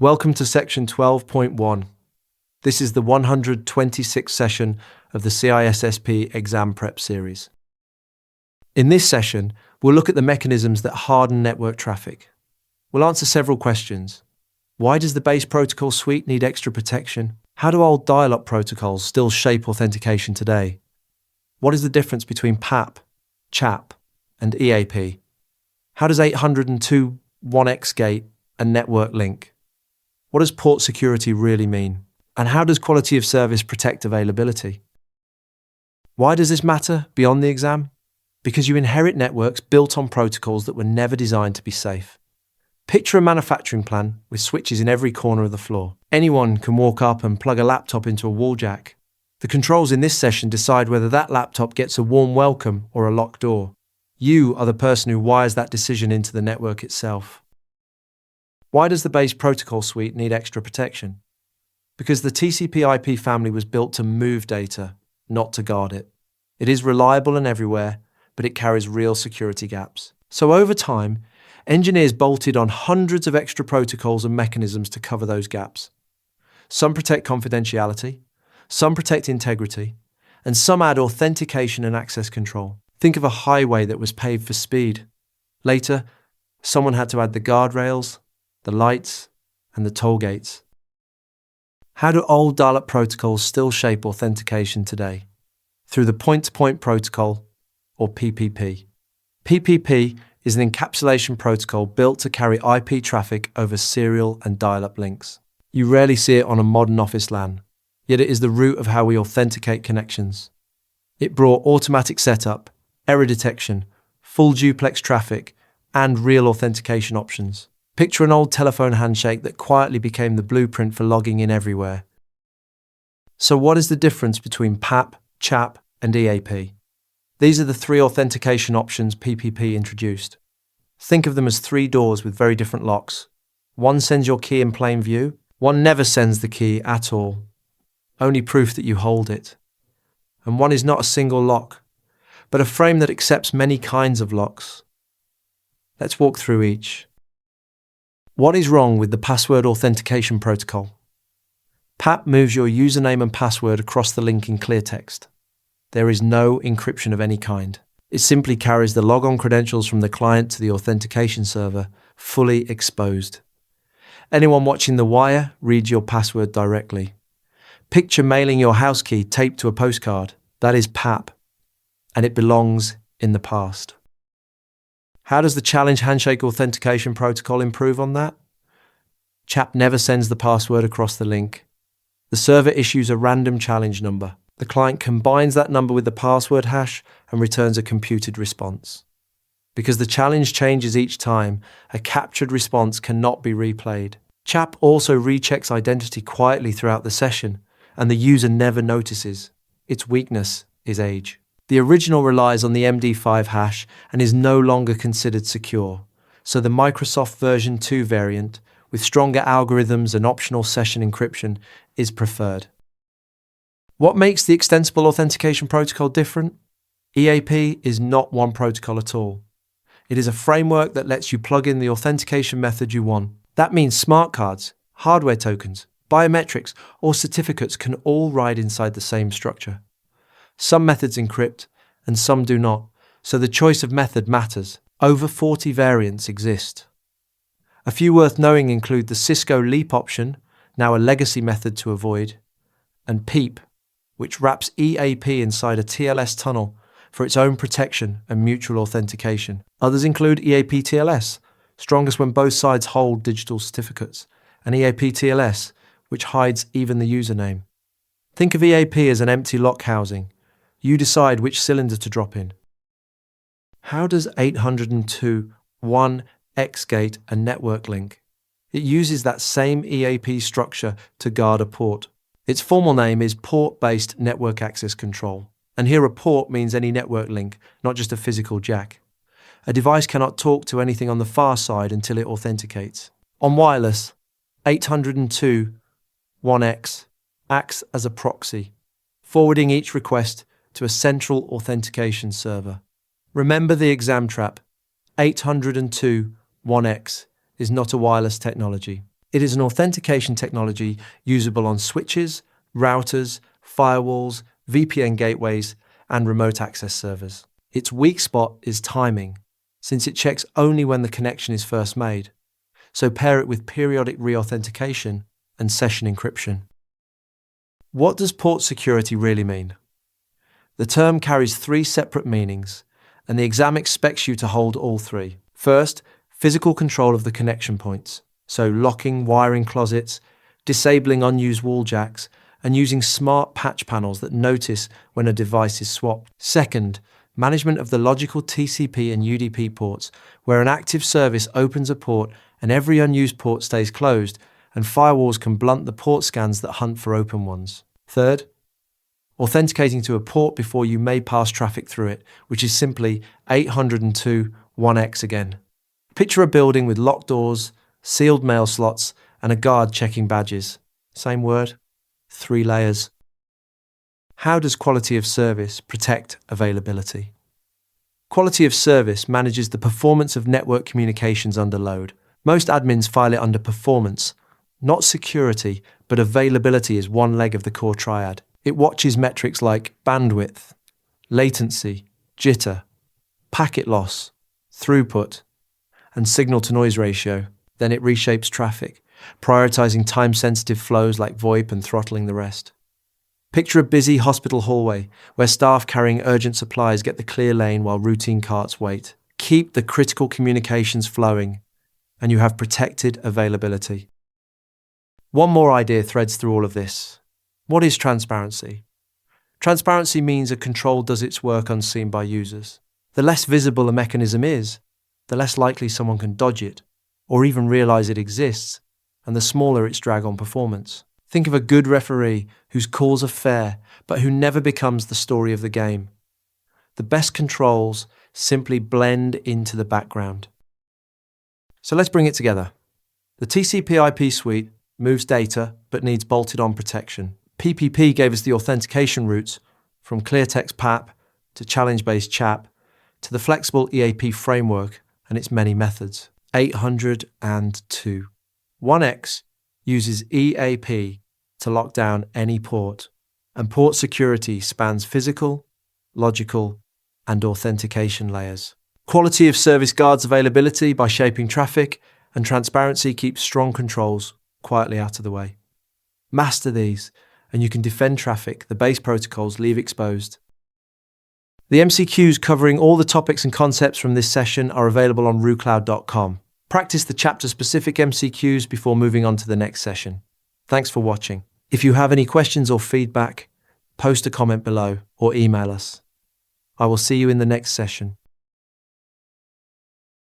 Welcome to section 12.1. This is the 126th session of the CISSP exam prep series. In this session, we'll look at the mechanisms that harden network traffic. We'll answer several questions. Why does the base protocol suite need extra protection? How do old dial-up protocols still shape authentication today? What is the difference between PAP, CHAP, and EAP? How does 802.1x gate a network link? What does port security really mean? And how does quality of service protect availability? Why does this matter beyond the exam? Because you inherit networks built on protocols that were never designed to be safe. Picture a manufacturing plant with switches in every corner of the floor. Anyone can walk up and plug a laptop into a wall jack. The controls in this session decide whether that laptop gets a warm welcome or a locked door. You are the person who wires that decision into the network itself. Why does the base protocol suite need extra protection? Because the TCP/IP family was built to move data, not to guard it. It is reliable and everywhere, but it carries real security gaps. So over time, engineers bolted on hundreds of extra protocols and mechanisms to cover those gaps. Some protect confidentiality, some protect integrity, and some add authentication and access control. Think of a highway that was paved for speed. Later, someone had to add the guardrails, the lights, and the toll gates. How do old dial-up protocols still shape authentication today? Through the point-to-point protocol, or PPP. PPP is an encapsulation protocol built to carry IP traffic over serial and dial-up links. You rarely see it on a modern office LAN, yet it is the root of how we authenticate connections. It brought automatic setup, error detection, full duplex traffic, and real authentication options. Picture an old telephone handshake that quietly became the blueprint for logging in everywhere. So what is the difference between PAP, CHAP, and EAP? These are the three authentication options PPP introduced. Think of them as three doors with very different locks. One sends your key in plain view, one never sends the key at all, only proof that you hold it. And one is not a single lock, but a frame that accepts many kinds of locks. Let's walk through each. What is wrong with the password authentication protocol? PAP moves your username and password across the link in clear text. There is no encryption of any kind. It simply carries the logon credentials from the client to the authentication server, fully exposed. Anyone watching the wire reads your password directly. Picture mailing your house key taped to a postcard. That is PAP, and it belongs in the past. How does the challenge handshake authentication protocol improve on that? CHAP never sends the password across the link. The server issues a random challenge number. The client combines that number with the password hash and returns a computed response. Because the challenge changes each time, a captured response cannot be replayed. CHAP also rechecks identity quietly throughout the session, and the user never notices. Its weakness is age. The original relies on the MD5 hash and is no longer considered secure, so the Microsoft version 2 variant, with stronger algorithms and optional session encryption, is preferred. What makes the extensible authentication protocol different? EAP is not one protocol at all. It is a framework that lets you plug in the authentication method you want. That means smart cards, hardware tokens, biometrics, or certificates can all ride inside the same structure. Some methods encrypt, and some do not, so the choice of method matters. Over 40 variants exist. A few worth knowing include the Cisco Leap option, now a legacy method to avoid, and PEEP, which wraps EAP inside a TLS tunnel for its own protection and mutual authentication. Others include EAP TLS, strongest when both sides hold digital certificates, and EAP TLS, which hides even the username. Think of EAP as an empty lock housing. You decide which cylinder to drop in. How does 802.1x gate a network link? It uses that same EAP structure to guard a port. Its formal name is Port-Based Network Access Control. And here a port means any network link, not just a physical jack. A device cannot talk to anything on the far side until it authenticates. On wireless, 802.1x acts as a proxy, forwarding each request to a central authentication server. Remember the exam trap. 802.1x is not a wireless technology. It is an authentication technology usable on switches, routers, firewalls, VPN gateways, and remote access servers. Its weak spot is timing, since it checks only when the connection is first made. So pair it with periodic re-authentication and session encryption. What does port security really mean? The term carries three separate meanings, and the exam expects you to hold all three. First, physical control of the connection points, so locking wiring closets, disabling unused wall jacks, and using smart patch panels that notice when a device is swapped. Second, management of the logical TCP and UDP ports, where an active service opens a port and every unused port stays closed, and firewalls can blunt the port scans that hunt for open ones. Third, authenticating to a port before you may pass traffic through it, which is simply 802.1x again. Picture a building with locked doors, sealed mail slots, and a guard checking badges. Same word, 3 layers. How does quality of service protect availability? Quality of service manages the performance of network communications under load. Most admins file it under performance, not security, but availability is one leg of the core triad. It watches metrics like bandwidth, latency, jitter, packet loss, throughput, and signal-to-noise ratio. Then it reshapes traffic, prioritizing time-sensitive flows like VoIP and throttling the rest. Picture a busy hospital hallway where staff carrying urgent supplies get the clear lane while routine carts wait. Keep the critical communications flowing, and you have protected availability. One more idea threads through all of this. What is transparency? Transparency means a control does its work unseen by users. The less visible a mechanism is, the less likely someone can dodge it, or even realize it exists, and the smaller its drag on performance. Think of a good referee whose calls are fair, but who never becomes the story of the game. The best controls simply blend into the background. So let's bring it together. The TCP/IP suite moves data, but needs bolted-on protection. PPP gave us the authentication routes, from cleartext PAP to challenge-based CHAP to the flexible EAP framework and its many methods. 802. 1x uses EAP to lock down any port, and port security spans physical, logical, and authentication layers. Quality of service guards availability by shaping traffic, and transparency keeps strong controls quietly out of the way. Master these, and you can defend traffic the base protocols leave exposed. The MCQs covering all the topics and concepts from this session are available on rucloud.com. Practice the chapter-specific MCQs before moving on to the next session. Thanks for watching. If you have any questions or feedback, post a comment below or email us. I will see you in the next session.